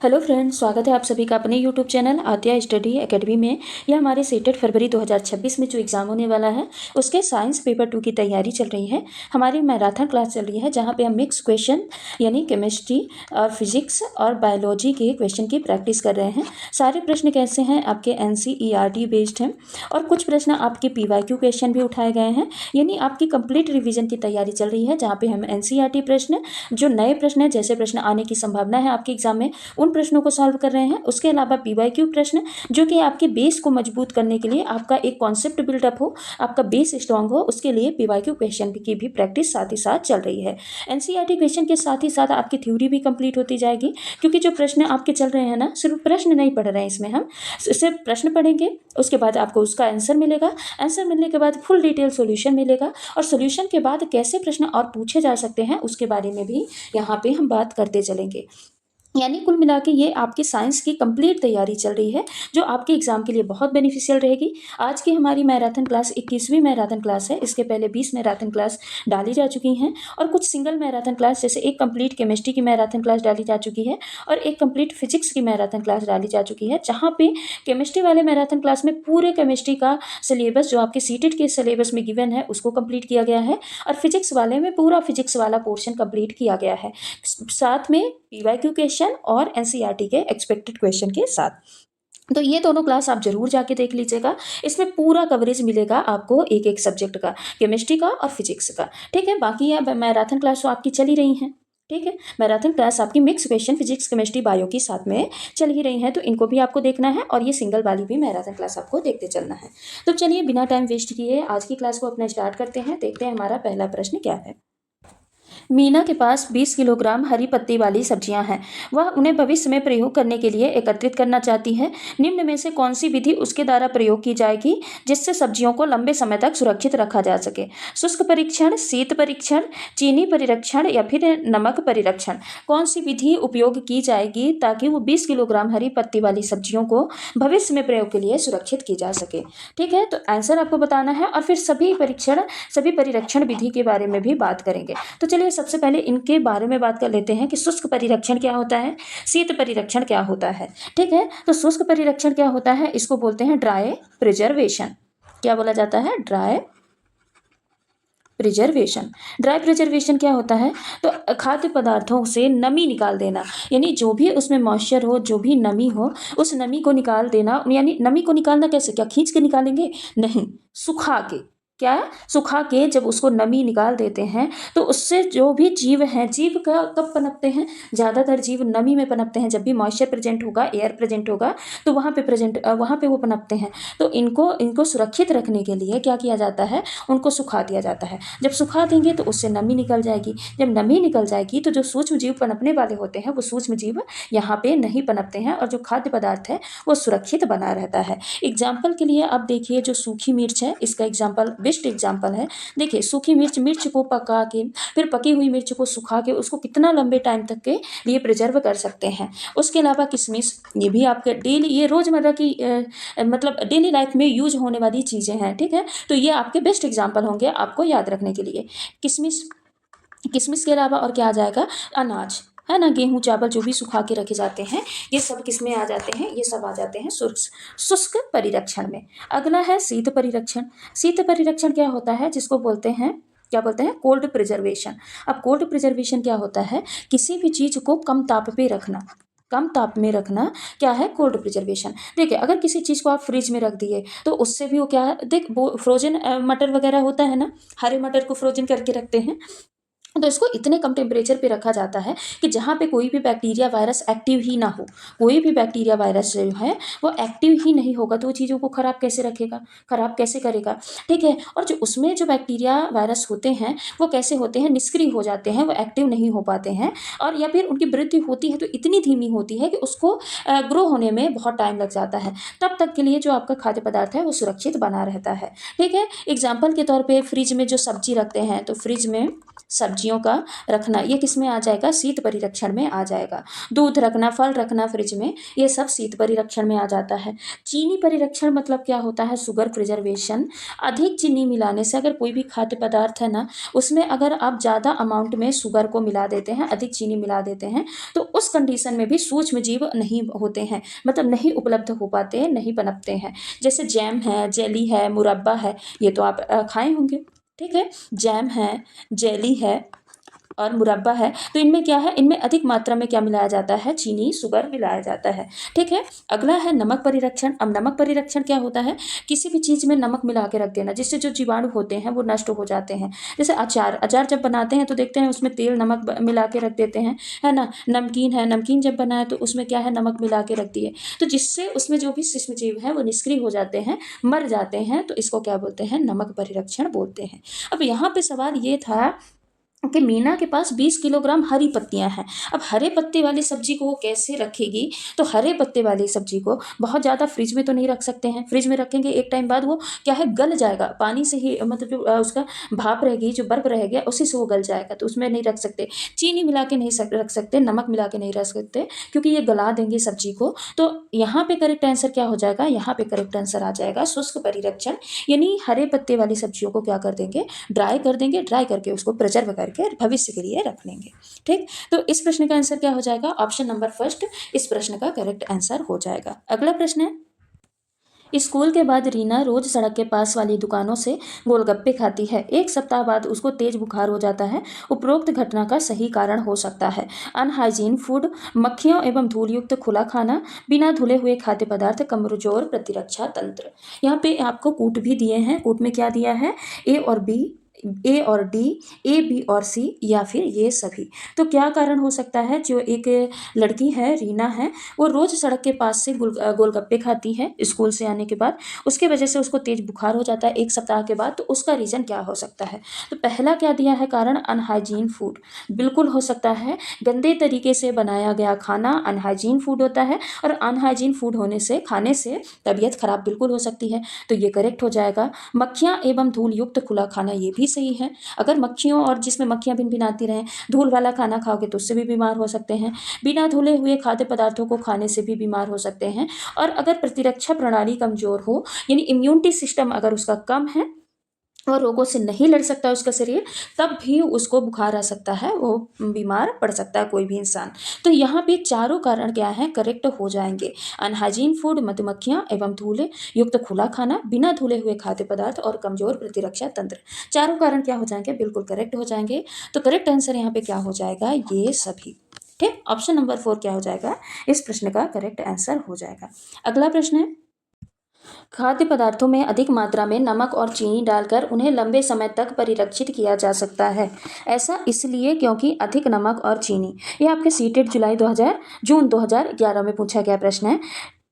Hello friends, स्वागत है आप सभी का अपने यूट्यूब चैनल आद्या स्टडी एकेडमी में। यह हमारे सेटेड फरवरी 2026 में जो एग्ज़ाम होने वाला है उसके साइंस पेपर 2 की तैयारी चल रही है। हमारी मैराथन क्लास चल रही है जहां पे हम मिक्स क्वेश्चन यानी केमिस्ट्री और फिजिक्स और बायोलॉजी के क्वेश्चन की प्रैक्टिस कर रहे हैं। सारे प्रश्न कैसे हैं, आपके NCERT बेस्ड हैं और कुछ प्रश्न आपके PYQ क्वेश्चन भी उठाए गए हैं। यानी आपकी कंप्लीट रिविजन की तैयारी चल रही है जहाँ पे हम NCERT प्रश्न, जो नए प्रश्न हैं, जैसे प्रश्न आने की संभावना है आपके एग्जाम में, उन प्रश्नों को सॉल्व कर रहे हैं। उसके अलावा PYQ प्रश्न, जो कि आपके बेस को मजबूत करने के लिए, आपका एक कॉन्सेप्ट बिल्डअप हो, आपका बेस स्ट्रांग हो, उसके लिए PYQ क्वेश्चन की भी प्रैक्टिस साथ ही साथ चल रही है। NCERT क्वेश्चन के साथ ही साथ आपकी थ्योरी भी कंप्लीट होती जाएगी, क्योंकि जो प्रश्न आपके चल रहे हैं ना, सिर्फ प्रश्न नहीं पढ़ रहे हैं इसमें, हम सिर्फ प्रश्न पढ़ेंगे, उसके बाद आपको उसका आंसर मिलेगा, आंसर मिलने के बाद फुल डिटेल सॉल्यूशन मिलेगा, और सॉल्यूशन के बाद कैसे प्रश्न और पूछे जा सकते हैं उसके बारे में भी यहाँ पे हम बात करते चलेंगे। यानी कुल मिला के ये आपकी साइंस की कंप्लीट तैयारी चल रही है, जो आपके एग्जाम के लिए बहुत बेनिफिशियल रहेगी। आज की हमारी मैराथन क्लास 21वीं मैराथन क्लास है। इसके पहले 20 मैराथन क्लास डाली जा चुकी हैं, और कुछ सिंगल मैराथन क्लास, जैसे एक कंप्लीट केमिस्ट्री की मैराथन क्लास डाली जा चुकी है और एक कंप्लीट फिजिक्स की मैराथन क्लास डाली जा चुकी है। जहाँ पे केमिस्ट्री वाले मैराथन क्लास में पूरे केमिस्ट्री का सिलेबस जो आपके सीटेड के सिलेबस में गिवन है उसको कंप्लीट किया गया है, और फिजिक्स वाले में पूरा फिजिक्स वाला पोर्शन कंप्लीट किया गया है, साथ में PYQ क्वेश्चन और NCERT के एक्सपेक्टेड क्वेश्चन के साथ। तो ये दोनों क्लास आप जरूर जाके देख लीजिएगा। इसमें पूरा कवरेज मिलेगा आपको एक एक सब्जेक्ट का, केमिस्ट्री का और फिजिक्स का। ठीक है, बाकी अब मैराथन क्लास तो आपकी चल ही रही हैं। ठीक है, मैराथन क्लास आपकी mix question physics chemistry bio की साथ में चल ही रही हैं, तो इनको भी आपको देखना है, और ये सिंगल वाली भी मैराथन क्लास आपको देखते चलना है। तो चलिए बिना टाइम वेस्ट किए आज की क्लास को अपना स्टार्ट करते हैं। देखते हैं हमारा पहला प्रश्न क्या है। मीना के पास 20 किलोग्राम हरी पत्ती वाली सब्जियां हैं। वह उन्हें भविष्य में प्रयोग करने के लिए एकत्रित करना चाहती है। निम्न में से कौन सी विधि उसके द्वारा प्रयोग की जाएगी जिससे सब्जियों को लंबे समय तक सुरक्षित रखा जा सके? शुष्क परीक्षण, शीत परीक्षण, चीनी परिरक्षण या फिर नमक परिरक्षण? कौन सी विधि उपयोग की जाएगी ताकि वो 20 किलोग्राम हरी पत्ती वाली सब्जियों को भविष्य में प्रयोग के लिए सुरक्षित की जा सके? ठीक है, तो आंसर आपको बताना है, और फिर सभी परिरक्षण विधि के बारे में भी बात करेंगे। तो चलिए सबसे पहले इनके बारे में बात कर लेते हैं कि शुष्क परिरक्षण क्या होता है, शीत परिरक्षण क्या होता है। ठीक है, तो शुष्क परिरक्षण क्या होता है, इसको बोलते हैं ड्राई प्रिजर्वेशन। क्या बोला जाता है? Dry preservation. ड्राई प्रिजर्वेशन क्या होता है? तो खाद्य पदार्थों से नमी निकाल देना, यानी जो भी उसमें मॉइस्चर हो, जो भी नमी हो, उस नमी को निकाल देना। यानी नमी को निकालना कैसे? क्या खींच के निकालेंगे? नहीं, सुखा के। क्या? सुखा के जब उसको नमी निकाल देते हैं तो उससे जो भी जीव हैं, जीव का कब पनपते हैं? ज़्यादातर जीव नमी में पनपते हैं। जब भी मॉइस्चर प्रेजेंट होगा, एयर प्रेजेंट होगा, तो वहाँ पे वो पनपते हैं। तो इनको सुरक्षित रखने के लिए क्या किया जाता है? उनको सुखा दिया जाता है। जब सुखा देंगे तो उससे नमी निकल जाएगी। जब नमी निकल जाएगी तो जो सूक्ष्म जीव पनपने वाले होते हैं वो सूक्ष्म जीव यहाँ पे नहीं पनपते हैं, और जो खाद्य पदार्थ है वो सुरक्षित बना रहता है। एग्जाम्पल के लिए आप देखिए, जो सूखी मिर्च है, इसका एग्जाम्पल, बेस्ट एग्जाम्पल है। देखिए, सूखी मिर्च को पका के, फिर पकी हुई मिर्च को सुखा के उसको कितना लंबे टाइम तक के लिए प्रिजर्व कर सकते हैं। उसके अलावा किशमिश, ये भी आपके डेली, ये रोजमर्रा की मतलब डेली लाइफ में यूज होने वाली चीजें हैं। ठीक है, तो ये आपके बेस्ट एग्जाम्पल होंगे आपको याद रखने के लिए। किशमिश के अलावा और क्या आ जाएगा? अनाज है ना, गेहूं चावल जो भी सुखा के रखे जाते हैं, ये सब किसमें आ जाते हैं? ये सब आ जाते हैं शुष्क परिरक्षण में। अगला है शीत परिरक्षण। शीत परिरक्षण क्या होता है? जिसको बोलते हैं, क्या बोलते हैं? Cold preservation. अब कोल्ड प्रिजर्वेशन क्या होता है? किसी भी चीज को कम ताप पे रखना, कम ताप में रखना, क्या है? Cold preservation. देखिए, अगर किसी चीज को आप फ्रिज में रख दिए तो उससे भी वो क्या है, देख, वो फ्रोजन मटर वगैरह होता है ना, हरे मटर को फ्रोजन करके रखते हैं, तो इसको इतने कम टेम्परेचर पे रखा जाता है कि जहाँ पे कोई भी बैक्टीरिया वायरस एक्टिव ही ना हो। कोई भी बैक्टीरिया वायरस जो है वो एक्टिव ही नहीं होगा, तो वो चीज़ों को ख़राब कैसे रखेगा, ख़राब कैसे करेगा? ठीक है, और जो उसमें जो बैक्टीरिया वायरस होते हैं वो कैसे होते हैं? निष्क्रिय हो जाते हैं, वो एक्टिव नहीं हो पाते हैं, और या फिर उनकी वृद्धि होती है तो इतनी धीमी होती है कि उसको ग्रो होने में बहुत टाइम लग जाता है। तब तक के लिए जो आपका खाद्य पदार्थ है वो सुरक्षित बना रहता है। ठीक है, एग्जाम्पल के तौर पर फ्रिज में जो सब्जी रखते हैं, तो फ्रिज में सब्जी सब्जियों का रखना, ये किस में आ जाएगा, शीत परिरक्षण में आ जाएगा। दूध रखना, फल रखना फ्रिज में, ये सब शीत परिरक्षण में आ जाता है। चीनी परिरक्षण मतलब क्या होता है, शुगर प्रिजर्वेशन। अधिक चीनी मिलाने से, अगर कोई भी खाद्य पदार्थ है ना, उसमें अगर आप ज़्यादा अमाउंट में शुगर को मिला देते हैं, अधिक चीनी मिला देते हैं, तो उस कंडीशन में भी सूक्ष्म जीव नहीं होते हैं, मतलब नहीं उपलब्ध हो पाते हैं, नहीं पनपते हैं। जैसे जैम है, जेली है, मुरब्बा है, ये तो आप खाए होंगे, ठीक है। जैम है, जेली है और मुरब्बा है, तो इनमें क्या है, इनमें अधिक मात्रा में क्या मिलाया जाता है, चीनी, शुगर मिलाया जाता है, ठीक है। अगला है नमक परिरक्षण। अब नमक परिरक्षण क्या होता है, किसी भी चीज़ में नमक मिला के रख देना, जिससे जो जीवाणु होते हैं वो नष्ट हो जाते हैं। जैसे अचार, अचार जब बनाते हैं तो देखते हैं उसमें तेल नमक मिला के रख देते हैं, है ना। नमकीन है, नमकीन जब बनाए तो उसमें क्या है, नमक मिला के रख दिए, तो जिससे उसमें जो भी सूक्ष्म जीव हैं वो निष्क्रिय हो जाते हैं, मर जाते हैं, तो इसको क्या बोलते हैं, नमक परिरक्षण बोलते हैं। अब यहाँ पे सवाल ये था कि मीना के पास 20 किलोग्राम हरी पत्तियां हैं। अब हरे पत्ते वाली सब्जी को वो कैसे रखेगी, तो हरे पत्ते वाली सब्जी को बहुत ज़्यादा फ्रिज में तो नहीं रख सकते हैं, फ्रिज में रखेंगे एक टाइम बाद वो क्या है, गल जाएगा, पानी से ही, मतलब जो उसका भाप रहेगी, जो बर्फ रहेगा उसी से वो गल जाएगा, तो उसमें नहीं रख सकते। चीनी मिला के नहीं रख सकते, नमक मिला के नहीं रख सकते, क्योंकि ये गला देंगे सब्जी को। तो यहाँ पे करेक्ट आंसर क्या हो जाएगा, यहाँ पे करेक्ट आंसर आ जाएगा शुष्क परिरक्षण, यानी हरे पत्ते वाली सब्जियों को क्या कर देंगे, ड्राई कर देंगे, ड्राई करके उसको प्रिजर्व करके भविष्य के लिए रख लेंगे, ठीक। तो इस प्रश्न का आंसर क्या हो जाएगा, ऑप्शन नंबर फर्स्ट इस प्रश्न का करेक्ट आंसर हो जाएगा। अगला प्रश्न है, स्कूल के बाद रीना रोज सड़क के पास वाली दुकानों से गोलगप्पे खाती है। एक सप्ताह बाद उसको तेज बुखार हो जाता है। उपरोक्त घटना का सही कारण हो सकता है अनहाइजीन फूड, मक्खियों एवं धूल युक्त खुला खाना, बिना धुले हुए खाद्य पदार्थ, कमजोर प्रतिरक्षा तंत्र। यहाँ पे आपको कूट भी दिए हैं, कूट में क्या दिया है, ए और बी, ए और डी, ए बी और सी, या फिर ये सभी। तो क्या कारण हो सकता है, जो एक लड़की है, रीना है, वो रोज सड़क के पास से गोलगप्पे खाती है स्कूल से आने के बाद, उसके वजह से उसको तेज बुखार हो जाता है एक सप्ताह के बाद, तो उसका रीजन क्या हो सकता है। तो पहला क्या दिया है कारण, अनहाइजीन फूड, बिल्कुल हो सकता है, गंदे तरीके से बनाया गया खाना अनहाइजीन फूड होता है, और अनहाइजीन फूड होने से, खाने से तबीयत खराब बिल्कुल हो सकती है, तो ये करेक्ट हो जाएगा। मक्खियाँ एवं धूल युक्त खुला खाना, ये भी सही है। अगर मक्खियों और जिसमें मक्खियां भिनभिनाती रहें, धूल वाला खाना खाओगे तो उससे भी बीमार हो सकते हैं। बिना धुले हुए खाद्य पदार्थों को खाने से भी बीमार हो सकते हैं। और अगर प्रतिरक्षा प्रणाली कमजोर हो, यानी इम्यूनिटी सिस्टम अगर उसका कम है और रोगों से नहीं लड़ सकता उसका शरीर, तब भी उसको बुखार आ सकता है, वो बीमार पड़ सकता है कोई भी इंसान। तो यहाँ पे चारों कारण क्या है, करेक्ट हो जाएंगे। अनहाइजीन फूड, मधुमक्खियाँ एवं धूल युक्त खुला खाना, बिना धुले हुए खाद्य पदार्थ और कमजोर प्रतिरक्षा तंत्र, चारों कारण क्या हो जाएंगे, बिल्कुल करेक्ट हो जाएंगे। तो करेक्ट आंसर यहाँ पे क्या हो जाएगा, ये सभी, ठीक। ऑप्शन नंबर 4 क्या हो जाएगा, इस प्रश्न का करेक्ट आंसर हो जाएगा। अगला प्रश्न है, खाद्य पदार्थों में अधिक मात्रा में नमक और चीनी डालकर उन्हें लंबे समय तक परिरक्षित किया जा सकता है। ऐसा इसलिए क्योंकि अधिक नमक और चीनी, यह आपके सीटेट जून 2011 में पूछा गया प्रश्न है।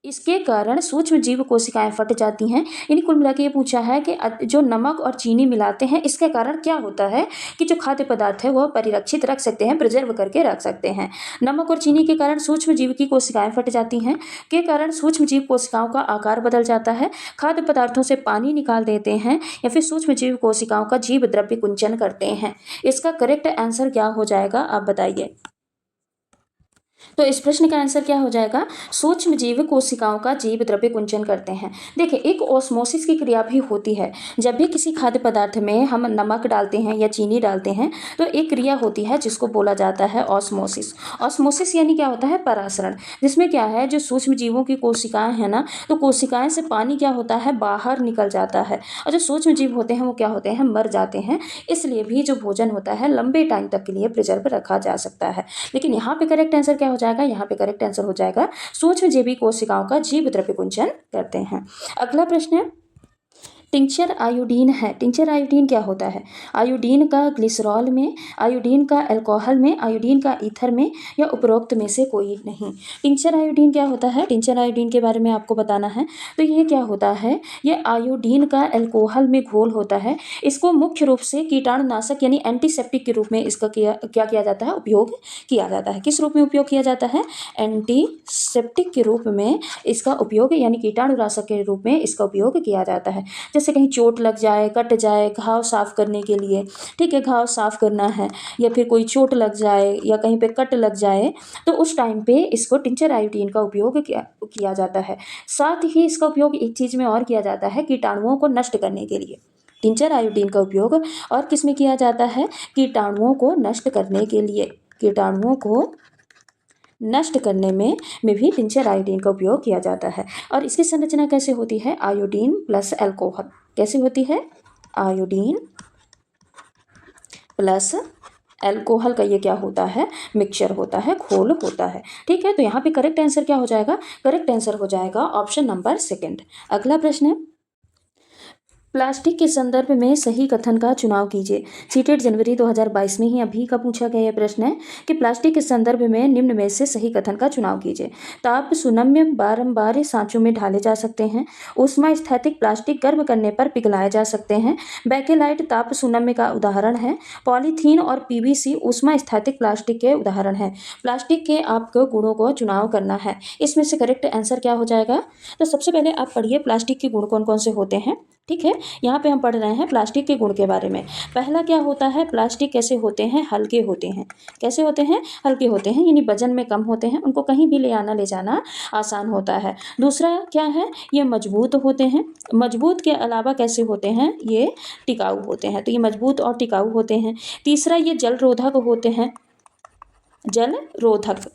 इसके कारण सूक्ष्म जीव कोशिकाएं फट जाती हैं। यानी कुल मिला के ये पूछा है कि जो नमक और चीनी मिलाते हैं, इसके कारण क्या होता है कि जो खाद्य पदार्थ है वह परिरक्षित रख सकते हैं, प्रिजर्व करके रख सकते हैं। नमक और चीनी के कारण सूक्ष्म जीव की कोशिकाएं फट जाती हैं, के कारण सूक्ष्म जीव कोशिकाओं का आकार बदल जाता है, खाद्य पदार्थों से पानी निकाल देते हैं, या फिर सूक्ष्म जीव कोशिकाओं का जीव द्रव्य कुंचन करते हैं। इसका करेक्ट आंसर क्या हो जाएगा, आप बताइए। तो इस प्रश्न का आंसर क्या हो जाएगा, सूक्ष्म जीव कोशिकाओं का जीव द्रव्य कुंचन करते हैं। देखिए, एक ऑस्मोसिस की क्रिया भी होती है। जब भी किसी खाद्य पदार्थ में हम नमक डालते हैं या चीनी डालते हैं, तो एक क्रिया होती है जिसको बोला जाता है ऑस्मोसिस। ऑस्मोसिस यानी क्या होता है, परासरण, जिसमें क्या है, जो सूक्ष्म जीवों की कोशिकाएं हैं ना, तो कोशिकाएं से पानी क्या होता है, बाहर निकल जाता है, और जो सूक्ष्म जीव होते हैं वो क्या होते हैं, मर जाते हैं। इसलिए भी जो भोजन होता है लंबे टाइम तक के लिए प्रिजर्व रखा जा सकता है। लेकिन यहाँ पे करेक्ट आंसर क्या हो जाएगा, यहाँ पे करेक्ट आंसर हो जाएगा सूक्ष्मजीवी कोशिकाओं का जीव द्रव्य कुंचन करते हैं। अगला प्रश्न है, टिंचर आयोडीन है। टिंचर आयोडीन क्या होता है, आयोडीन का ग्लिसरॉल में, आयोडीन का अल्कोहल में, आयोडीन का ईथर में, या उपरोक्त में से कोई नहीं। टिंचर आयोडीन क्या होता है, टिंचर आयोडीन के बारे में आपको बताना है। तो ये क्या होता है, ये आयोडीन का अल्कोहल में घोल होता है। इसको मुख्य रूप से कीटाणुनाशक यानी एंटीसेप्टिक के रूप में इसका क्या किया जाता है, उपयोग किया जाता है। किस रूप में उपयोग किया जाता है, एंटीसेप्टिक के रूप में इसका उपयोग, यानी कीटाणुनाशक के रूप में इसका उपयोग किया जाता है। जैसे जैसे कहीं चोट लग जाए, कट जाए, घाव साफ़ करने के लिए, ठीक है, घाव साफ़ करना है या फिर कोई चोट लग जाए या कहीं पे कट लग जाए, तो उस टाइम पे इसको टिंचर आयोडीन का उपयोग किया जाता है। साथ ही इसका उपयोग एक चीज़ में और किया जाता है, कीटाणुओं को नष्ट करने के लिए। टिंचर आयोडीन का उपयोग और किस में किया जाता है? कीटाणुओं को नष्ट करने के लिए। कीटाणुओं को नष्ट करने में भी टिंचर आयोडीन का उपयोग किया जाता है। और इसकी संरचना कैसे होती है? Iodine plus alcohol. कैसे होती है? आयोडीन प्लस अल्कोहल का ये क्या होता है? मिक्सचर होता है, घोल होता है। ठीक है, तो यहाँ पे करेक्ट आंसर क्या हो जाएगा? करेक्ट आंसर हो जाएगा ऑप्शन नंबर सेकंड। अगला प्रश्न है, प्लास्टिक के संदर्भ में सही कथन का चुनाव कीजिए। सीटेट जनवरी 2022 में ही अभी का पूछा गया यह प्रश्न है कि प्लास्टिक के संदर्भ में निम्न में से सही कथन का चुनाव कीजिए। ताप सुनम्य बारंबार सांचों में ढाले जा सकते हैं। ऊष्मा स्थैतिक प्लास्टिक गर्म करने पर पिघलाए जा सकते हैं। बैकेलाइट ताप सुनम्य का उदाहरण है। पॉलीथीन और पीवीसी ऊष्मा स्थैतिक प्लास्टिक के उदाहरण है। प्लास्टिक के आपको गुणों को चुनाव करना है। इसमें से करेक्ट आंसर क्या हो जाएगा? तो सबसे पहले आप पढ़िए प्लास्टिक के गुण कौन कौन से होते हैं। ठीक है, यहाँ पे हम पढ़ रहे हैं प्लास्टिक के गुण के बारे में। पहला क्या होता है? प्लास्टिक कैसे होते हैं? हल्के होते हैं। कैसे होते हैं? हल्के होते हैं, यानी वजन में कम होते हैं, उनको कहीं भी ले आना ले जाना आसान होता है। दूसरा क्या है? ये मजबूत होते हैं। मजबूत के अलावा कैसे होते हैं? ये टिकाऊ होते हैं। तो ये मजबूत और टिकाऊ होते हैं। तीसरा, ये जल रोधक होते हैं। जल रोधक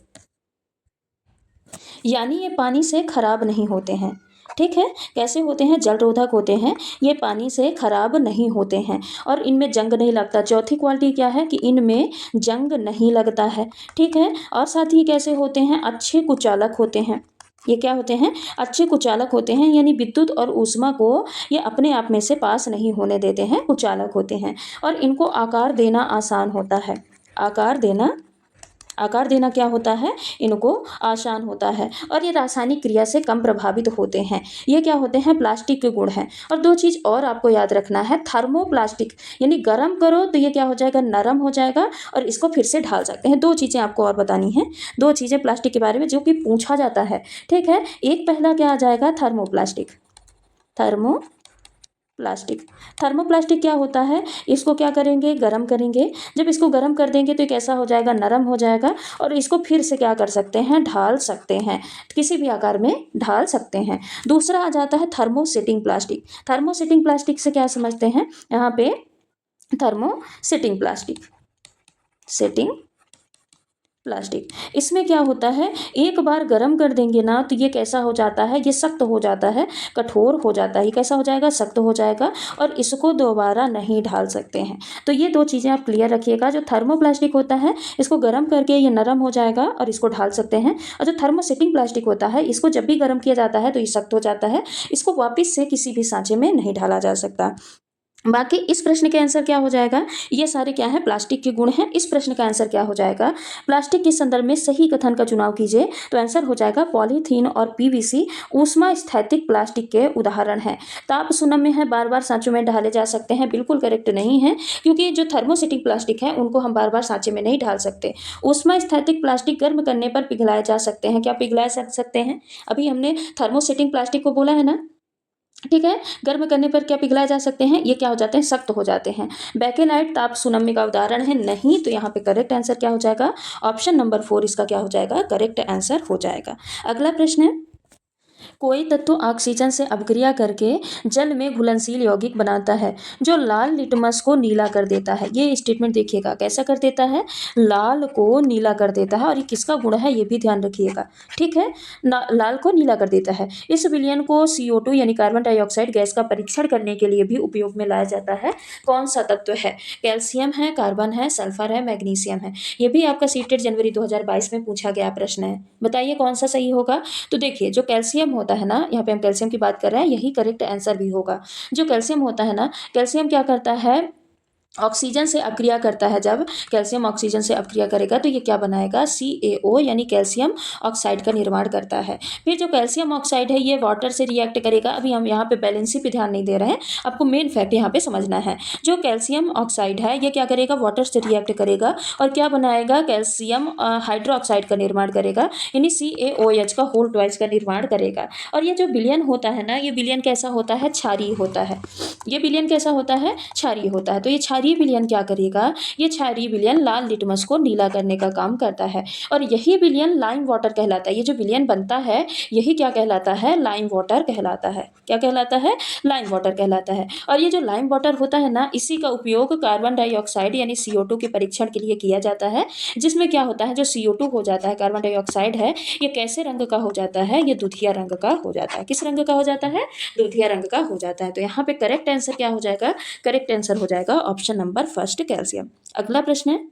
यानी ये पानी से खराब नहीं होते हैं। ठीक है, कैसे होते हैं? जल रोधक होते हैं, ये पानी से खराब नहीं होते हैं और इनमें जंग नहीं लगता। चौथी क्वालिटी क्या है? कि इनमें जंग नहीं लगता है। ठीक है, और साथ ही कैसे होते हैं? अच्छे कुचालक होते हैं। ये क्या होते हैं? अच्छे कुचालक होते हैं, यानी विद्युत और ऊष्मा को ये अपने आप में से पास नहीं होने देते हैं, कुचालक होते हैं। और इनको आकार देना आसान होता है। आकार देना क्या होता है? इनको आसान होता है और ये रासायनिक क्रिया से कम प्रभावित होते हैं। ये क्या होते हैं? प्लास्टिक के गुण हैं। और दो चीज़ और आपको याद रखना है, थर्मोप्लास्टिक यानी गर्म करो तो ये क्या हो जाएगा? नरम हो जाएगा और इसको फिर से ढाल सकते हैं। दो चीज़ें आपको और बतानी हैं, दो चीज़ें प्लास्टिक के बारे में जो कि पूछा जाता है। ठीक है, एक पहला क्या आ जाएगा? थर्मोप्लास्टिक। थर्मोप्लास्टिक क्या होता है? इसको क्या करेंगे? गरम करेंगे। जब इसको गरम कर देंगे तो ये कैसा हो जाएगा? नरम हो जाएगा और इसको फिर से क्या कर सकते हैं? ढाल सकते हैं, किसी भी आकार में ढाल सकते हैं। दूसरा आ जाता है थर्मोसेटिंग प्लास्टिक। थर्मोसेटिंग प्लास्टिक से क्या समझते हैं यहाँ पे? थर्मोसेटिंग प्लास्टिक, सेटिंग प्लास्टिक, इसमें क्या होता है? एक बार गर्म कर देंगे ना तो ये कैसा हो जाता है? ये सख्त हो जाता है, कठोर हो जाता है। ये कैसा हो जाएगा? सख्त हो जाएगा और इसको दोबारा नहीं ढाल सकते हैं। तो ये दो चीज़ें आप क्लियर रखिएगा। जो थर्मोप्लास्टिक होता है इसको गर्म करके ये नरम हो जाएगा और इसको ढाल सकते हैं, और जो थर्मोसेटिंग प्लास्टिक होता है इसको जब भी गर्म किया जाता है तो ये सख्त हो जाता है, इसको वापस से किसी भी सांचे में नहीं ढाला जा सकता। बाकी इस प्रश्न के आंसर क्या हो जाएगा? ये सारे क्या है? प्लास्टिक के गुण हैं। इस प्रश्न का आंसर क्या हो जाएगा? प्लास्टिक के संदर्भ में सही कथन का चुनाव कीजिए। तो आंसर हो जाएगा पॉलीथीन और पीवीसी ऊष्मा स्थैतिक प्लास्टिक के उदाहरण हैं। ताप सुनम्य है, बार बार सांचों में ढाले जा सकते हैं, बिल्कुल करेक्ट नहीं है, क्योंकि जो थर्मोसेटिक प्लास्टिक है उनको हम बार बार सांचे में नहीं ढाल सकते। ऊष्मा स्थैतिक प्लास्टिक गर्म करने पर पिघलाए जा सकते हैं। क्या पिघलाए सकते हैं? अभी हमने थर्मोसेटिंग प्लास्टिक को बोला है ना। ठीक है, गर्म करने पर क्या पिघलाए जा सकते हैं? ये क्या हो जाते हैं? सख्त हो जाते हैं। बैकेलाइट ताप सुनम्य का उदाहरण है नहीं, तो यहाँ पे करेक्ट आंसर क्या हो जाएगा? ऑप्शन नंबर 4 इसका क्या हो जाएगा? करेक्ट आंसर हो जाएगा। अगला प्रश्न है, कोई तत्व ऑक्सीजन से अपक्रिया करके जल में घुलनशील यौगिक बनाता है जो लाल लिटमस को नीला कर देता है। ये स्टेटमेंट देखिएगा, कैसा कर देता है? लाल को नीला कर देता है, और ये किसका गुण है ये भी ध्यान रखिएगा। ठीक है, लाल को नीला कर देता है। इस विलयन को CO2 यानी कार्बन डाइऑक्साइड गैस का परीक्षण करने के लिए भी उपयोग में लाया जाता है। कौन सा तत्व है? कैल्शियम है, कार्बन है, सल्फर है, मैग्नीशियम है। ये भी आपका सीटेट जनवरी 2022 में पूछा गया प्रश्न है। बताइए कौन सा सही होगा? तो देखिए, जो कैल्शियम होता है ना, यहाँ पे हम कैल्शियम की बात कर रहे हैं, यही करेक्ट आंसर भी होगा। जो कैल्शियम होता है ना, कैल्शियम क्या करता है? ऑक्सीजन से अक्रिया करता है, जब कैल्शियम ऑक्सीजन से अक्रिया करेगा तो ये क्या बनाएगा, CaO यानी कैल्शियम ऑक्साइड का निर्माण करता है। फिर जो कैल्शियम ऑक्साइड है ये वाटर से रिएक्ट करेगा। अभी हम यहाँ पे बैलेंसी पे ध्यान नहीं दे रहे हैं, आपको मेन फैक्ट यहाँ पे समझना है। जो कैल्शियम ऑक्साइड है ये क्या करेगा, वाटर से रिएक्ट करेगा और क्या बनाएगा, कैल्शियम हाइड्रोक्साइड का निर्माण करेगा, यानी CaOH का होल ट्वाइस का निर्माण करेगा। और ये जो विलयन होता है ना, ये विलयन कैसा होता है, क्षारीय होता है। ये विलयन कैसा होता है, क्षारीय होता है। तो ये क्षारीय विलयन क्या करेगा, ये क्षारीय विलयन लाल लिटमस को नीला करने का काम करता है और यही विलयन लाइम वाटर कहलाता है। ये जो विलयन बनता है यही क्या कहलाता है, लाइम वाटर कहलाता है। क्या कहलाता है, लाइम वाटर कहलाता है। और ये जो लाइम वाटर होता है ना, इसी का उपयोग कार्बन डाइऑक्साइड यानी CO2 के परीक्षण के लिए किया जाता है, जिसमें क्या होता है, जो CO2 हो जाता है, कार्बन डाइऑक्साइड है, ये कैसे रंग का हो जाता है, ये दूधिया रंग का हो जाता है। किस रंग का हो जाता है, दूधिया रंग का हो जाता है। तो यहाँ पे करेक्ट आंसर क्या हो जाएगा, करेक्ट आंसर हो जाएगा ऑप्शन नंबर फर्स्ट, कैल्शियम। अगला प्रश्न है,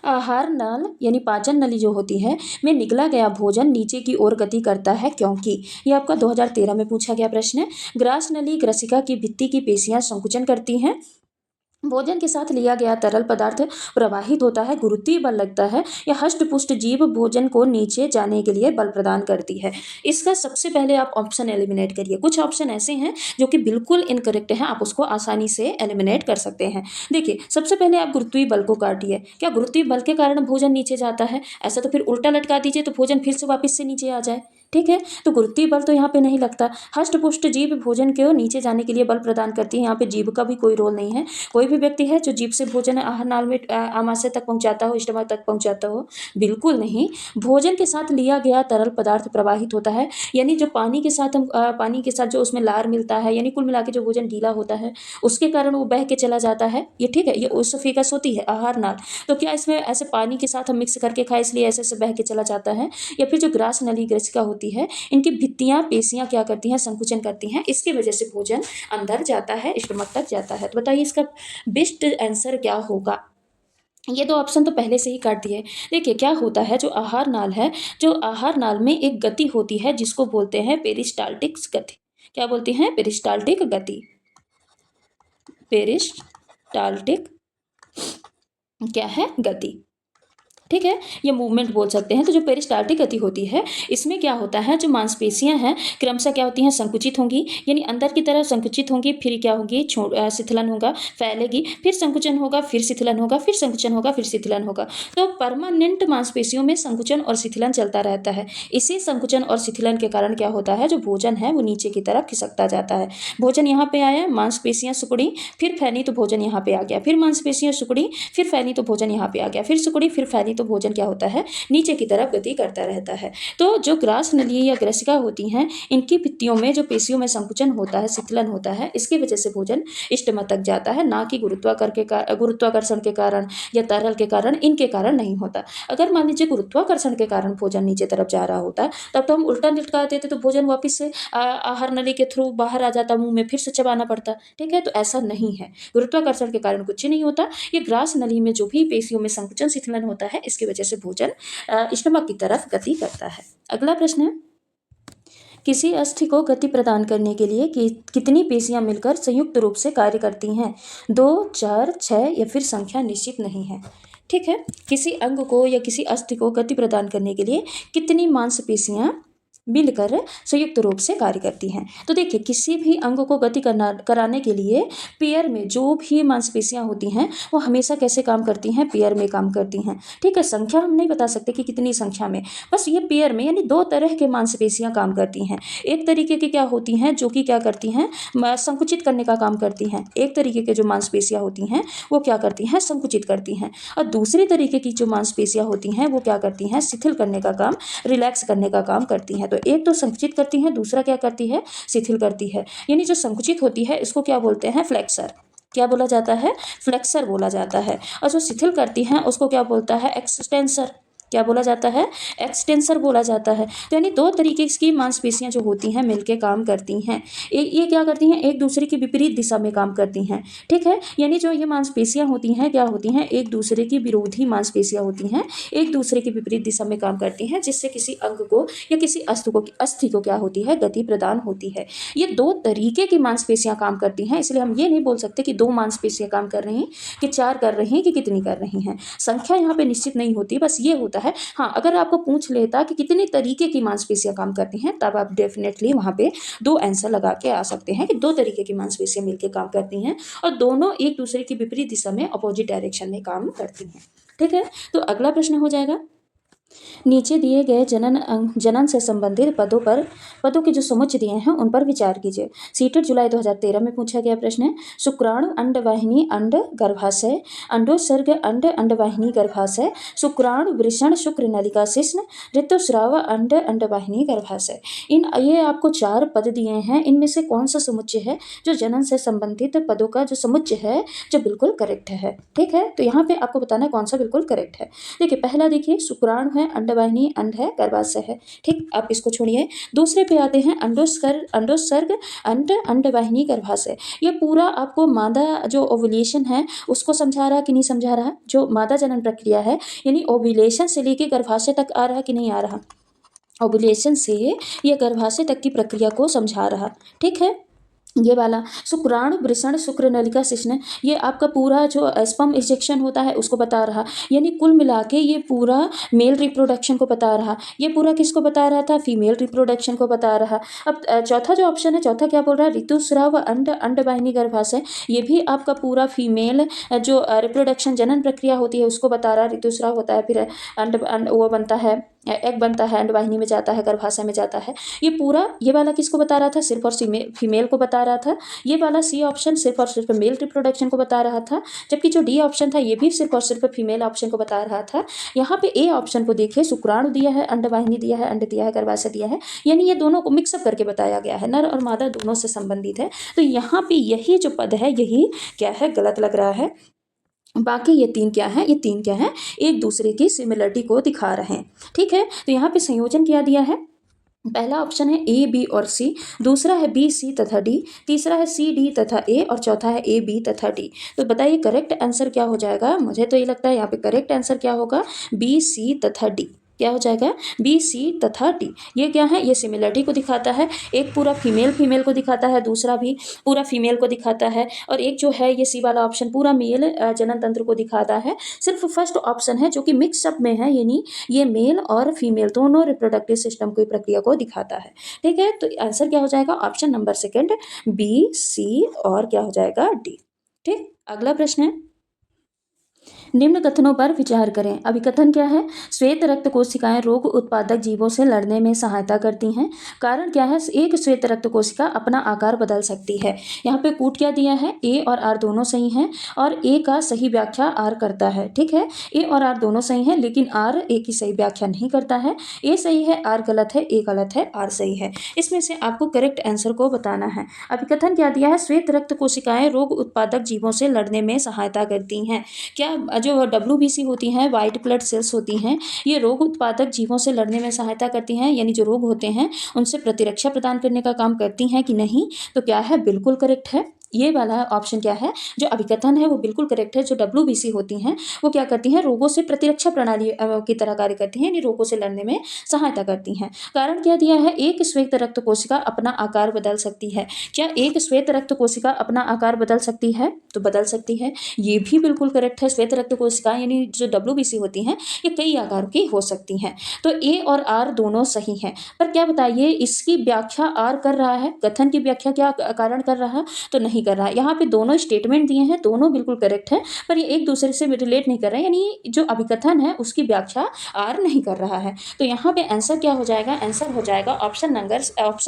आहार नल यानी पाचन नली जो होती है में निकला गया भोजन नीचे की ओर गति करता है क्योंकि, ये आपका 2013 में पूछा गया प्रश्न है। ग्रास नली ग्रसिका की भित्ति की पेशियां संकुचन करती हैं, भोजन के साथ लिया गया तरल पदार्थ प्रवाहित होता है, गुरुत्वीय बल लगता है, या हष्टपुष्ट जीव भोजन को नीचे जाने के लिए बल प्रदान करती है। इसका सबसे पहले आप ऑप्शन एलिमिनेट करिए। कुछ ऑप्शन ऐसे हैं जो कि बिल्कुल इनकरेक्ट हैं, आप उसको आसानी से एलिमिनेट कर सकते हैं। देखिए, सबसे पहले आप गुरुत्वीय बल को काटिए। क्या गुरुत्वीय बल के कारण भोजन नीचे जाता है? ऐसा तो फिर उल्टा लटका दीजिए तो भोजन फिर से वापस से नीचे आ जाए। ठीक है, तो गुरुत्वीय बल तो यहाँ पे नहीं लगता। हष्टपुष्ट जीव भोजन को नीचे जाने के लिए बल प्रदान करती है, यहाँ पे जीभ का भी कोई रोल नहीं है। कोई भी व्यक्ति है जो जीभ से भोजन आहार नाल में आमाशय तक पहुंचाता हो, स्टमक तक पहुंचाता हो, बिल्कुल नहीं। भोजन के साथ लिया गया तरल पदार्थ प्रवाहित होता है, यानी जो पानी के साथ हम पानी के साथ जो उसमें लार मिलता है, यानी कुल मिला के जो भोजन गीला होता है उसके कारण वो बह के चला जाता है। ये ठीक है, ये ओसोफेगस होती है आहार नाल। तो क्या इसमें ऐसे पानी के साथ हम मिक्स करके खाए इसलिए ऐसे ऐसे बह के चला जाता है? या फिर जो ग्रास नली ग्रसिका होती है, इनकी भित्तियां पेशियां क्या करती हैं, संकुचन करती हैं, इसकी वजह से भोजन अंदर जाता है, स्टमक तक जाता है। तो बताइए इसका बेस्ट आंसर क्या होगा। ये दो ऑप्शन तो पहले से ही काट दिए। देखिए क्या होता है, जो आहार नाल है, जो आहार नाल में एक गति होती है जिसको बोलते हैं पेरिस्टाल्टिक गति। क्या बोलते हैं, पेरिस्टाल्टिक गति। पेरिस्टाल्टिक क्या है, गति। ठीक है, ये मूवमेंट बोल सकते हैं। तो जो पेरिस्टाल्टिक गति होती है, इसमें क्या होता है, जो मांसपेशियां हैं क्रमशः क्या होती हैं, संकुचित होंगी, यानी अंदर की तरफ संकुचित होंगी, फिर क्या होगी, शिथिलन होगा, फैलेगी, फिर संकुचन होगा, फिर शिथिलन होगा, फिर संकुचन होगा, फिर शिथिलन होगा। तो परमानेंट मांसपेशियों में संकुचन और शिथिलन चलता रहता है। इसी संकुचन और शिथिलन के कारण क्या होता है, जो भोजन है वो नीचे की तरफ खिसकता जाता है। भोजन यहाँ पे आया, मांसपेशियां सिकुड़ी, फिर फैली तो भोजन यहाँ पे आ गया, फिर मांसपेशियां सिकुड़ी, फिर फैली तो भोजन यहाँ पे आ गया, फिर सिकुड़ी, फिर फैली तो भोजन क्या होता है, नीचे की तरफ गति करता रहता है। तो जो ग्रास नली या ग्रसिका होती हैं, इनकी भित्तियों में जो पेशियों में संकुचन होता है, शिथिलन होता है, इसकी वजह से भोजन स्टमक तक जाता है, ना कि गुरुत्वाकर्षण के कारण या तरल के कारण, इनके कारण नहीं होता। अगर मान लीजिए गुरुत्वाकर्षण के कारण भोजन नीचे तरफ जा रहा होता तब तो हम उल्टा लटका देते तो भोजन वापिस से आहार नली के थ्रू बाहर आ जाता, मुंह में फिर से चबाना पड़ता। ठीक है, तो ऐसा नहीं है, गुरुत्वाकर्षण के कारण कुछ नहीं होता। ये ग्रास नली में जो भी पेशियों में संकुचन शिथिलन होता है, इसकी वजह से भोजन स्टमक की तरफ गति करता है। अगला प्रश्न है, किसी अस्थि को गति प्रदान करने के लिए कितनी पेशियां मिलकर संयुक्त रूप से कार्य करती हैं? 2, 4, 6 या फिर संख्या निश्चित नहीं है। ठीक है, किसी अंग को या किसी अस्थि को गति प्रदान करने के लिए कितनी मांसपेशियां मिलकर संयुक्त रूप से कार्य करती हैं? तो देखिए, किसी भी अंग को गति कराने के लिए पेयर में जो भी मांसपेशियां होती हैं वो हमेशा कैसे काम करती हैं, पेयर में काम करती हैं। ठीक है, संख्या हम नहीं बता सकते कि कितनी संख्या में, बस ये पेयर में, यानी दो तरह के मांसपेशियां काम करती हैं। एक तरीके की क्या होती हैं, जो कि क्या करती हैं, संकुचित करने का काम करती हैं। एक तरीके के जो मांसपेशियां होती हैं वो क्या करती हैं, संकुचित करती हैं। और दूसरी तरीके की जो मांसपेशियां होती हैं वो क्या करती हैं, शिथिल करने का काम, रिलैक्स करने का काम करती हैं। तो एक तो संकुचित करती है, दूसरा क्या करती है, शिथिल करती है। यानी जो संकुचित होती है इसको क्या बोलते हैं, फ्लेक्सर। क्या बोला जाता है, फ्लेक्सर बोला जाता है। और जो शिथिल करती हैं उसको क्या बोलता है, एक्सटेंसर। क्या बोला जाता है? एक्सटेंसर बोला जाता है। तो यानी दो तरीके की मांसपेशियां जो होती हैं मिलके काम करती हैं। ये क्या करती हैं? एक दूसरे की विपरीत दिशा में काम करती हैं। ठीक है, यानी जो ये मांसपेशियां होती हैं क्या होती हैं? एक दूसरे की विरोधी मांसपेशियां होती हैं, एक दूसरे की विपरीत दिशा में काम करती हैं, जिससे किसी अंग को या किसी अस्थि को क्या होती है? गति प्रदान होती है। ये दो तरीके की मांसपेशियां काम करती हैं, इसलिए हम ये नहीं बोल सकते कि दो मांसपेशियां काम कर रही हैं, कि चार कर रही हैं, कि कितनी कर रही हैं। संख्या यहाँ पे निश्चित नहीं होती, बस ये होता है। हाँ, अगर आपको पूछ लेता कि कितने तरीके की मांसपेशियां काम करती हैं, तब आप डेफिनेटली वहाँ पे दो आंसर लगा के आ सकते हैं कि दो तरीके की मांसपेशियां मिलकर काम करती हैं और दोनों एक दूसरे की विपरीत दिशा में अपोजिट डायरेक्शन में काम करती हैं। ठीक है, तो अगला प्रश्न हो जाएगा, नीचे दिए गए जनन से संबंधित पदों के जो समुच्चय दिए हैं उन पर विचार कीजिए। सीटेट जुलाई 2013 में पूछा गया प्रश्न है। शुक्राणु अंडवाहिनी अंड गर्भाशय, अंडोत्सर्ग अंड अंडवाहिनी गर्भाशय, शुक्राणु वृषण शुक्र नलिका शिश्न, ऋतुस्राव अंड अंडवाहिनी गर्भाशय। ये आपको चार पद दिए हैं, इनमें से कौन सा समुच्चय है जो जनन से संबंधित पदों का जो समुच्चय है जो बिल्कुल करेक्ट है। ठीक है, तो यहाँ पे आपको बताना है कौन सा बिल्कुल करेक्ट है। देखिए, पहला देखिए, शुक्राणु है, अंडवाहिनी अंड है, गर्भाशय है। ठीक, आप इसको छोड़िए। दूसरे पे आते हैं, अंडोत्सर्ग अंड अंडवाहिनी गर्भाशय। ये पूरा आपको मादा जो ओव्यूलेशन है उसको समझा रहा कि नहीं समझा रहा? जो मादा जनन प्रक्रिया है यानी ओव्यूलेशन से लेके गर्भाशय तक आ रहा कि नहीं आ रहा? ओव्यूलेशन से ये गर्भाशय तक की प्रक्रिया को समझा रहा। ठीक है, ये वाला शुक्राणु वृषण शुक्र नलिका शिश्न, ये आपका पूरा जो स्पर्म इजेक्शन होता है उसको बता रहा, यानी कुल मिला के ये पूरा मेल रिप्रोडक्शन को बता रहा। ये पूरा किसको बता रहा था? फीमेल रिप्रोडक्शन को बता रहा। अब चौथा जो ऑप्शन है, चौथा क्या बोल रहा है? ऋतुस्राव अंड अंडवाहिनी गर्भाशय, ये भी आपका पूरा फीमेल जो रिप्रोडक्शन जनन प्रक्रिया होती है उसको बता रहा। ऋतुस्राव होता है, फिर वो बनता है, एग बनता है, अंडवाहिनी में जाता है, गर्भाशय में जाता है। ये पूरा ये वाला किसको बता रहा था? सिर्फ और फीमेल को बता रहा था। ये वाला सी ऑप्शन सिर्फ और सिर्फ मेल रिप्रोडक्शन को बता रहा था, जबकि जो डी ऑप्शन था ये भी सिर्फ और सिर्फ फीमेल ऑप्शन को बता रहा था। यहाँ पे ए ऑप्शन को देखिए, शुक्राणु दिया है, अंडवाहिनी दिया है, अंड दिया है, गर्भाशय दिया है, यानी ये दोनों को मिक्सअप करके बताया गया है, नर और मादा दोनों से संबंधित है। तो यहाँ पे यही जो पद है यही क्या है? गलत लग रहा है। बाकी ये तीन क्या है? ये तीन क्या है? एक दूसरे की सिमिलरिटी को दिखा रहे हैं। ठीक है, तो यहाँ पे संयोजन क्या दिया है? पहला ऑप्शन है ए बी और सी, दूसरा है बी सी तथा डी, तीसरा है सी डी तथा ए और चौथा है ए बी तथा डी। तो बताइए करेक्ट आंसर क्या हो जाएगा? मुझे तो ये लगता है यहाँ पे करेक्ट आंसर क्या होगा? बी सी तथा डी। क्या हो जाएगा? बी सी तथा डी। ये क्या है? ये सिमिलरिटी को दिखाता है। एक पूरा फीमेल को दिखाता है, दूसरा भी पूरा फीमेल को दिखाता है, और एक जो है ये सी वाला ऑप्शन पूरा मेल जनन तंत्र को दिखाता है। सिर्फ फर्स्ट ऑप्शन है जो कि मिक्सअप में है, यानी ये मेल और फीमेल दोनों रिप्रोडक्टिव सिस्टम की प्रक्रिया को दिखाता है। ठीक है, तो आंसर क्या हो जाएगा? Option number second, B C और क्या हो जाएगा? डी। ठीक, अगला प्रश्न है, निम्न कथनों पर विचार करें। अभिकथन क्या है? श्वेत रक्त कोशिकाएं रोग उत्पादक जीवों से लड़ने में सहायता करती हैं। कारण क्या है? एक श्वेत रक्त कोशिका अपना आकार बदल सकती है। यहाँ पे कूट क्या दिया है? ए और आर दोनों सही हैं और ए का सही व्याख्या आर करता है। ठीक है, ए और आर दोनों सही हैं, लेकिन आर ए की सही व्याख्या नहीं करता है। ए सही है, आर गलत है, ए गलत है, आर सही है। इसमें से आपको करेक्ट आंसर को बताना है। अभिकथन क्या दिया है? श्वेत रक्त कोशिकाएं रोग उत्पादक जीवों से लड़ने में सहायता करती हैं। क्या जो WBC होती हैं, वाइट ब्लड सेल्स होती हैं, ये रोग उत्पादक जीवों से लड़ने में सहायता करती हैं, यानी जो रोग होते हैं उनसे प्रतिरक्षा प्रदान करने का काम करती हैं कि नहीं? तो क्या है? बिल्कुल करेक्ट है। ये वाला ऑप्शन क्या है? जो अभिकथन है वो बिल्कुल करेक्ट है। जो WBC होती हैं वो क्या करती हैं? रोगों से प्रतिरक्षा प्रणाली की तरह कार्य करती हैं, यानी रोगों से लड़ने में सहायता करती हैं। कारण क्या दिया है? एक श्वेत रक्त कोशिका अपना आकार बदल सकती है। क्या एक श्वेत रक्त कोशिका अपना आकार बदल सकती है? तो बदल सकती है, ये भी बिल्कुल करेक्ट है। श्वेत रक्त कोशिका यानी जो WBC होती हैं ये कई आकार की हो सकती हैं। तो ए और आर दोनों सही हैं, पर क्या बताइए इसकी व्याख्या आर कर रहा है, कथन की व्याख्या क्या कारण कर रहा है? तो नहीं कर रहा है। यहाँ पे दोनों स्टेटमेंट दिए हैं, दोनों बिल्कुल करेक्ट है, पर ये एक दूसरे से रिलेट नहीं कर रहे हैं, यानी जो अभिकथन है उसकी व्याख्या आर नहीं कर रहा है। तो यहाँ पे आंसर क्या हो जाएगा? आंसर हो जाएगा ऑप्शन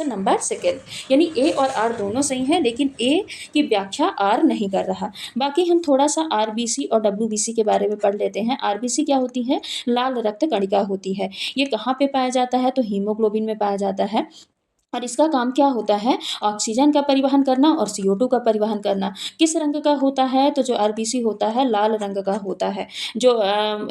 नंबर सेकेंड, यानी ए और आर दोनों सही हैं, लेकिन ए की व्याख्या आर नहीं कर रहा। बाकी हम थोड़ा सा RBC और WBC के बारे में पढ़ लेते हैं। RBC क्या होती है? लाल रक्त कणिका होती है। ये कहाँ पे पाया जाता है? तो हीमोग्लोबिन में पाया जाता है। और इसका काम क्या होता है? ऑक्सीजन का परिवहन करना और CO2 का परिवहन करना। किस रंग का होता है? तो जो आरबीसी होता है लाल रंग का होता है। जो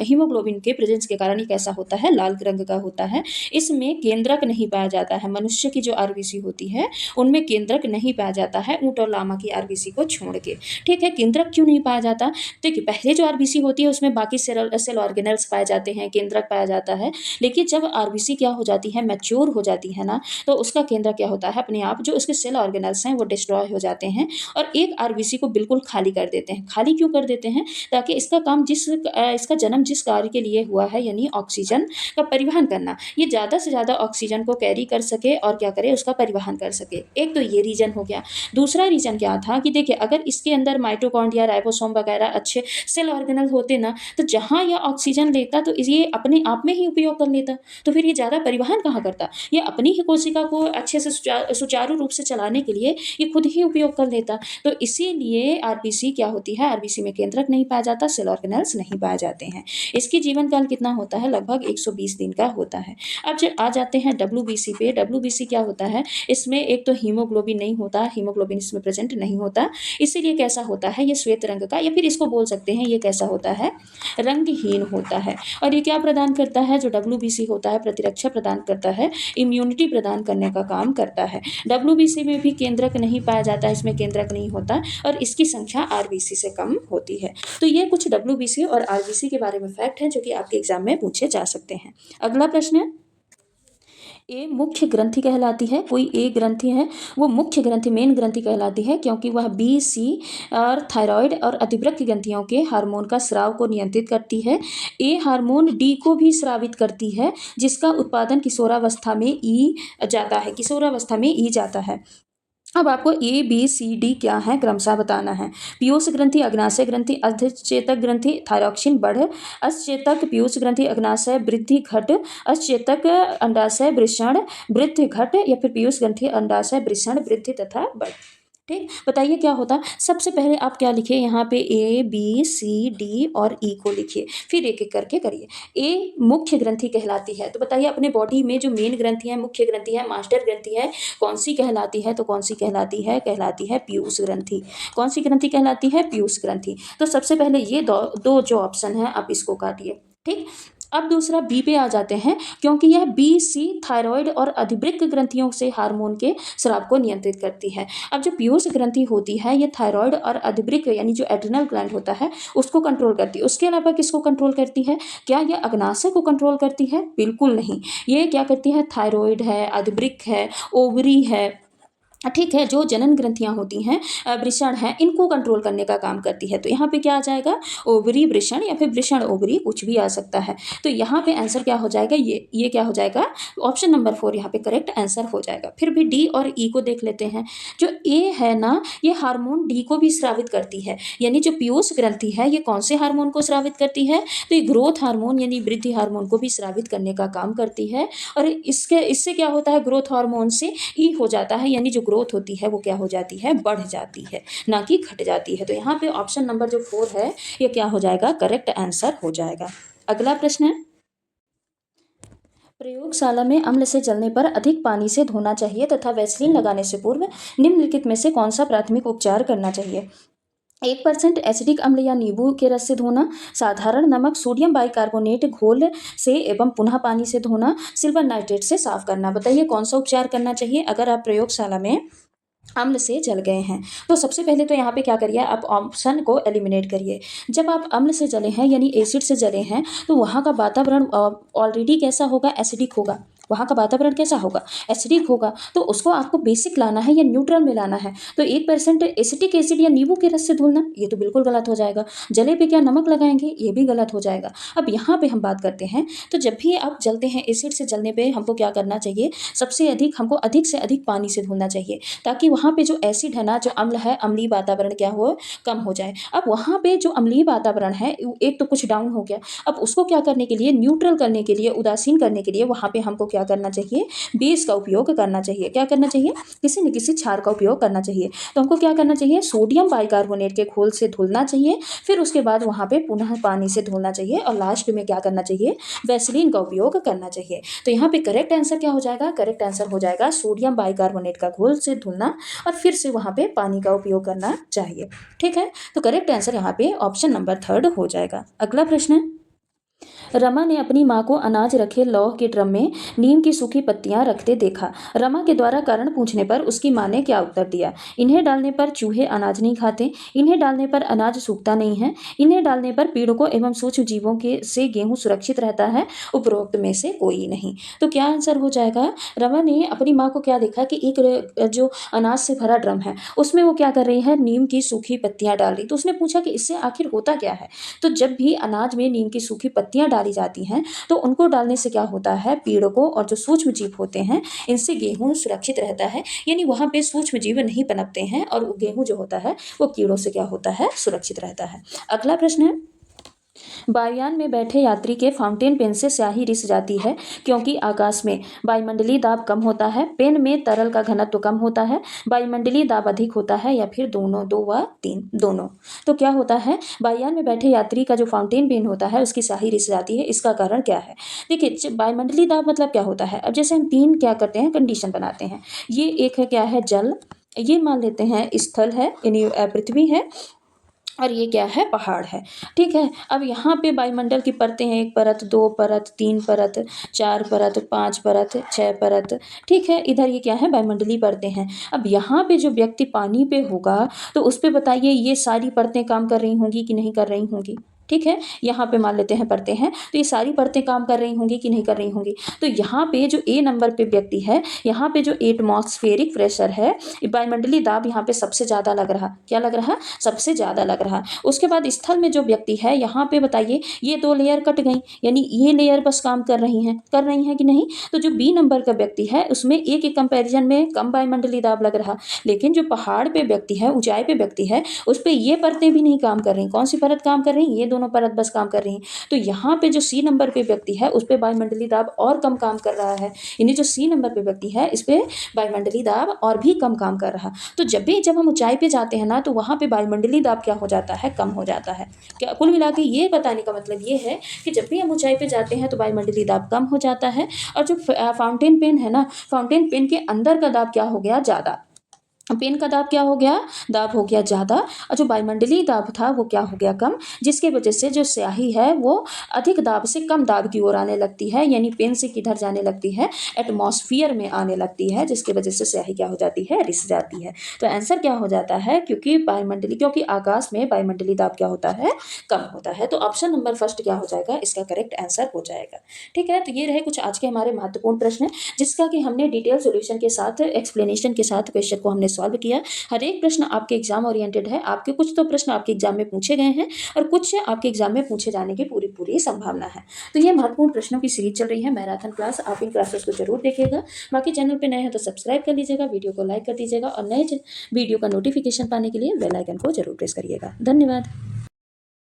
हीमोग्लोबिन के प्रेज़ेंस के कारण ये कैसा होता है? लाल रंग का होता है। इसमें केंद्रक नहीं पाया जाता है। मनुष्य की जो आरबीसी होती है, उनमें केंद्रक नहीं पाया जाता है, ऊँट और लामा की आरबीसी को छोड़ के। ठीक है, केंद्रक क्यों नहीं पाया जाता? देखिए, पहले जो आरबीसी होती है उसमें बाकी सेल ऑर्गेनेल्स पाए जाते हैं, केंद्रक पाया जाता है। लेकिन जब आरबीसी क्या हो जाती है, मैच्योर हो जाती है ना, तो उसका केंद्र क्या होता है, अपने आप जो उसके सेल ऑर्गेनेल्स हैं वो डिस्ट्रॉय हो जाते हैं और एक आरबीसी को बिल्कुल खाली कर देते हैं। खाली क्यों कर देते हैं? ताकि इसका काम इसका जन्म जिस कार्य के लिए हुआ है, यानी ऑक्सीजन का परिवहन करना, ये ज़्यादा से ज़्यादा ऑक्सीजन को कैरी कर सके और क्या करे, उसका परिवहन कर सके। एक तो ये रीज़न हो गया। दूसरा रीज़न क्या था कि देखिए, अगर इसके अंदर माइटोकॉन्ड्रिया, राइबोसोम वगैरह अच्छे सेल ऑर्गेनल होते ना, तो जहाँ यह ऑक्सीजन लेता तो ये अपने आप में ही उपयोग कर लेता। तो फिर ये ज़्यादा परिवहन कहाँ करता? ये अपनी ही कोशिका को अच्छे से सुचारू रूप से चलाने के लिए ये खुद ही उपयोग कर लेता। तो इसीलिए आरबीसी क्या होती है, आरबीसी में केंद्रक नहीं पाया जाता, सेल ऑर्गेनेल्स नहीं पाए जाते हैं। इसकी जीवन काल कितना होता है? लगभग 120 दिन का होता है। अब जो आ जाते हैं डब्ल्यूबीसी पे, डब्ल्यूबीसी क्या होता है? इसमें एक तो हीमोग्लोबिन नहीं होता, हीमोग्लोबिन इसमें प्रेजेंट नहीं होता, इसीलिए कैसा होता है, ये श्वेत रंग का, या फिर इसको बोल सकते हैं ये कैसा होता है, रंगहीन होता है। और ये क्या प्रदान करता है? जो डब्ल्यूबीसी होता है, प्रतिरक्षा प्रदान करता है, इम्यूनिटी प्रदान करने का काम करता है। डब्ल्यूबीसी में भी केंद्रक नहीं पाया जाता, इसमें केंद्रक नहीं होता और इसकी संख्या आरबीसी से कम होती है। तो ये कुछ डब्ल्यूबीसी और आरबीसी के बारे में फैक्ट हैं जो कि आपके एग्जाम में पूछे जा सकते हैं। अगला प्रश्न है, ए मुख्य ग्रंथि कहलाती है। कोई ए ग्रंथि है, वो मुख्य ग्रंथि, मेन ग्रंथि कहलाती है, क्योंकि वह बी, सी और थायराइड और अधिवृक्क ग्रंथियों के हार्मोन का स्राव को नियंत्रित करती है। ए हार्मोन डी को भी स्रावित करती है, जिसका उत्पादन किशोरावस्था में ई जाता है, किशोरावस्था में ई जाता है। अब आपको ए बी सी डी क्या है क्रमशः बताना है। पीयूष ग्रंथि, अग्नाशय ग्रंथि, अधचेतक ग्रंथि, थायरॉक्सिन बढ़, असचेतक पीयूष ग्रंथि, अग्नाशय वृद्धि घट, असचेतक अंडाशय वृषण वृद्धि घट, या फिर पीयूष ग्रंथि, अंडाशय वृषण वृद्धि तथा बढ़। ठीक, बताइए क्या होता? सबसे पहले आप क्या लिखिए, यहाँ पे ए बी सी डी और ई को लिखिए, फिर एक एक करके करिए। ए मुख्य ग्रंथि कहलाती है, तो बताइए अपने बॉडी में जो मेन ग्रंथि है, मुख्य ग्रंथि है, मास्टर ग्रंथि है, कौन सी कहलाती है? तो कौन सी कहलाती है? कहलाती है पीयूष ग्रंथि। कौन सी ग्रंथि कहलाती है? पीयूष ग्रंथि। तो सबसे पहले ये दो जो ऑप्शन है आप इसको काटिए। ठीक, अब दूसरा बी पे आ जाते हैं, क्योंकि यह बी सी थायराइड और अधिवृक्क ग्रंथियों से हार्मोन के स्राव को नियंत्रित करती है। अब जो पीयूष ग्रंथि होती है, ये थायराइड और अधिवृक्क यानी जो एड्रिनल ग्लैंड होता है उसको कंट्रोल करती है। उसके अलावा किसको कंट्रोल करती है? क्या ये अग्नाशय को कंट्रोल करती है? बिल्कुल नहीं। ये क्या करती है? थायराइड है, अधिवृक्क है, ओवरी है, ठीक है, जो जनन ग्रंथियां होती हैं, वृषण हैं, इनको कंट्रोल करने का काम करती है। तो यहाँ पे क्या आ जाएगा? ओवरी वृषण या फिर वृषण ओवरी, कुछ भी आ सकता है। तो यहाँ पे आंसर क्या हो जाएगा? ये क्या हो जाएगा? ऑप्शन नंबर 4 यहाँ पे करेक्ट आंसर हो जाएगा। फिर भी डी और ई को देख लेते हैं। जो ए है ना, ये हार्मोन डी को भी स्रावित करती है, यानी जो पीयूष ग्रंथि है ये कौन से हार्मोन को स्रावित करती है? तो ये ग्रोथ हार्मोन यानी वृद्धि हार्मोन को भी स्रावित करने का काम करती है। और इससे क्या होता है? ग्रोथ हार्मोन से ई हो जाता है, यानी जो ग्रोथ होती है वो क्या हो जाती है? बढ़ जाती है, ना कि घट जाती है। तो यहाँ पे ऑप्शन नंबर जो 4 है ये क्या हो जाएगा? करेक्ट आंसर हो जाएगा। अगला प्रश्न है, प्रयोगशाला में अम्ल से जलने पर अधिक पानी से धोना चाहिए तथा वैसलीन लगाने से पूर्व निम्नलिखित में से कौन सा प्राथमिक उपचार करना चाहिए? 1% एसिडिक अम्ल या नींबू के रस से धोना, साधारण नमक, सोडियम बाइकार्बोनेट घोल से एवं पुनः पानी से धोना, सिल्वर नाइट्रेट से साफ करना। बताइए कौन सा उपचार करना चाहिए अगर आप प्रयोगशाला में अम्ल से जल गए हैं? तो सबसे पहले तो यहाँ पे क्या करिए, आप ऑप्शन को एलिमिनेट करिए। जब आप अम्ल से जले हैं यानी एसिड से जले हैं, तो वहाँ का वातावरण ऑलरेडी कैसा होगा? एसिडिक होगा। वहाँ का वातावरण कैसा होगा? एसिडिक होगा। तो उसको आपको बेसिक लाना है या न्यूट्रल में लाना है। तो 1% एसिटिक एसिड या नींबू के रस से धुलना, ये तो बिल्कुल गलत हो जाएगा। जले पे क्या नमक लगाएंगे? ये भी गलत हो जाएगा। अब यहाँ पे हम बात करते हैं, तो जब भी आप जलते हैं एसिड से जलने पे हमको क्या करना चाहिए? सबसे अधिक हमको अधिक से अधिक पानी से धुलना चाहिए, ताकि वहाँ पे जो एसिड है ना, जो अम्ल है, अम्लीय वातावरण क्या हो? कम हो जाए। अब वहाँ पे जो अम्लीय वातावरण है एक तो कुछ डाउन हो गया, अब उसको क्या करने के लिए? न्यूट्रल करने के लिए, उदासीन करने के लिए वहाँ पे हमको क्या क्या करना चाहिए, बेस का उपयोग करना चाहिए। क्या करना चाहिए, किसी न किसी क्षार का उपयोग करना चाहिए। तो हमको क्या करना चाहिए, सोडियम बाइकार्बोनेट के घोल से धुलना चाहिए, फिर उसके बाद वहाँ पे पुनः पानी से धुलना चाहिए और लास्ट में क्या करना चाहिए, वैसलीन का उपयोग करना चाहिए। तो यहाँ पे करेक्ट आंसर क्या हो जाएगा, करेक्ट आंसर हो जाएगा सोडियम बाइकार्बोनेट का घोल से धुलना और फिर से वहाँ पे पानी का उपयोग करना चाहिए। ठीक है, तो करेक्ट आंसर यहाँ पे ऑप्शन नंबर 3 हो जाएगा। अगला प्रश्न है, रमा ने अपनी माँ को अनाज रखे लौह के ड्रम में नीम की सूखी पत्तियां रखते देखा। रमा के द्वारा कारण पूछने पर उसकी माँ ने क्या उत्तर दिया। इन्हें डालने पर चूहे अनाज नहीं खाते, इन्हें डालने पर अनाज सूखता नहीं है, इन्हें डालने पर पीड़कों एवं सूक्ष्म जीवों के से गेहूं सुरक्षित रहता है, उपरोक्त में से कोई नहीं। तो क्या आंसर हो जाएगा, रमा ने अपनी माँ को क्या देखा कि एक जो अनाज से भरा ड्रम है उसमें वो क्या कर रही है, नीम की सूखी पत्तियां डाल रही। तो उसने पूछा कि इससे आखिर होता क्या है। तो जब भी अनाज में नीम की सूखी पत्तियां डाली जाती हैं तो उनको डालने से क्या होता है, पीड़कों और जो सूक्ष्म जीव होते हैं इनसे गेहूं सुरक्षित रहता है, यानी वहां पे सूक्ष्म जीव नहीं पनपते हैं और गेहूं जो होता है वो कीड़ों से क्या होता है, सुरक्षित रहता है। अगला प्रश्न है, वायुयान में बैठे यात्री के फाउंटेन पेन से स्याही रिस जाती है क्योंकि आकाश में वायुमंडलीय दाब कम होता है, पेन में तरल का घनत्व कम होता है, वायुमंडलीय दाब अधिक होता है, या फिर दोनों, 2 व 3 दोनों। तो क्या होता है, वायुयान में बैठे यात्री का जो फाउंटेन पेन होता है उसकी स्याही रिस जाती है, इसका कारण क्या है। देखिए वायुमंडलीय दाब मतलब क्या होता है, अब जैसे हम 3 क्या करते हैं, कंडीशन बनाते हैं। ये एक है क्या है, जल, ये मान लेते हैं स्थल है यानी पृथ्वी है, और ये क्या है, पहाड़ है। ठीक है, अब यहाँ पे वायुमंडल की परतें हैं, 1 परत, 2 परत, 3 परत, 4 परत, 5 परत, 6 परत। ठीक है, इधर ये क्या है, वायुमंडलीय परतें हैं। अब यहाँ पे जो व्यक्ति पानी पे होगा तो उस पे बताइए ये सारी परतें काम कर रही होंगी कि नहीं कर रही होंगी। ठीक है, यहाँ पे मान लेते हैं परतें हैं, तो ये सारी परतें काम कर रही होंगी कि नहीं कर रही होंगी। तो यहाँ पे जो ए नंबर पे व्यक्ति है, यहाँ पे जो एटमॉस्फेरिक प्रेशर है, वायुमंडलीय दाब यहाँ पे सबसे ज़्यादा लग रहा, क्या लग रहा, सबसे ज़्यादा लग रहा। उसके बाद स्थल में जो व्यक्ति है, यहाँ पे बताइए ये 2 लेयर कट गई, यानी ये लेयर बस काम कर रही हैं कि नहीं। तो जो बी नंबर का व्यक्ति है उसमें ए के कंपैरिजन में कम वायुमंडलीय दाब लग रहा, लेकिन जो पहाड़ पे व्यक्ति है, ऊंचाई पे व्यक्ति है, उस पर ये परतें भी नहीं काम कर रही। कौन सी परत काम कर रही, ये दोनों परत बस काम कर रही हैं। तो यहाँ पे जो सी नंबर पे व्यक्ति है उस पर वायुमंडलीय दाब और कम काम कर रहा है, यानी जो सी नंबर पे व्यक्ति है इस पे वायुमंडलीय दाब और भी कम काम कर रहा। तो जब हम ऊंचाई पे जाते हैं ना तो वहाँ पे वायुमंडलीय दाब क्या हो जाता है, कम हो जाता है। क्या कुल मिला के ये बताने का मतलब ये है कि जब भी हम ऊंचाई पे जाते हैं तो वायुमंडलीय दाब कम हो जाता है, और जो फाउंटेन पेन है ना, फाउंटेन पेन के अंदर का दाब क्या हो गया, ज़्यादा। पेन का दाब क्या हो गया, दाब हो गया ज़्यादा, और जो वायुमंडलीय दाब था वो क्या हो गया, कम, जिसके वजह से जो स्याही है वो अधिक दाब से कम दाब की ओर आने लगती है, यानी पेन से किधर जाने लगती है, एटमॉस्फेयर में आने लगती है, जिसकी वजह से स्याही क्या हो जाती है, रिस जाती है। तो आंसर क्या हो जाता है, क्योंकि आकाश में वायुमंडलीय दाब क्या होता है, कम होता है। तो ऑप्शन नंबर फर्स्ट क्या हो जाएगा, इसका करेक्ट आंसर हो जाएगा। ठीक है, तो ये रहे कुछ आज के हमारे महत्वपूर्ण प्रश्न, जिसका कि हमने डिटेल सोल्यूशन के साथ, एक्सप्लेनेशन के साथ क्वेश्चन को हमने सॉल्व किया। हर एक प्रश्न आपके एग्जाम ओरिएंटेड है, आपके कुछ तो प्रश्न आपके एग्जाम में पूछे गए हैं और कुछ आपके एग्जाम में पूछे जाने की पूरी संभावना है। तो ये महत्वपूर्ण प्रश्नों की सीरीज चल रही है मैराथन क्लास, आप इन क्लासेस को जरूर देखिएगा। बाकी चैनल पे नए हैं तो सब्सक्राइब कर लीजिएगा, वीडियो को लाइक कर दीजिएगा और नए वीडियो का नोटिफिकेशन पाने के लिए बेल आइकन को जरूर प्रेस करिएगा। धन्यवाद।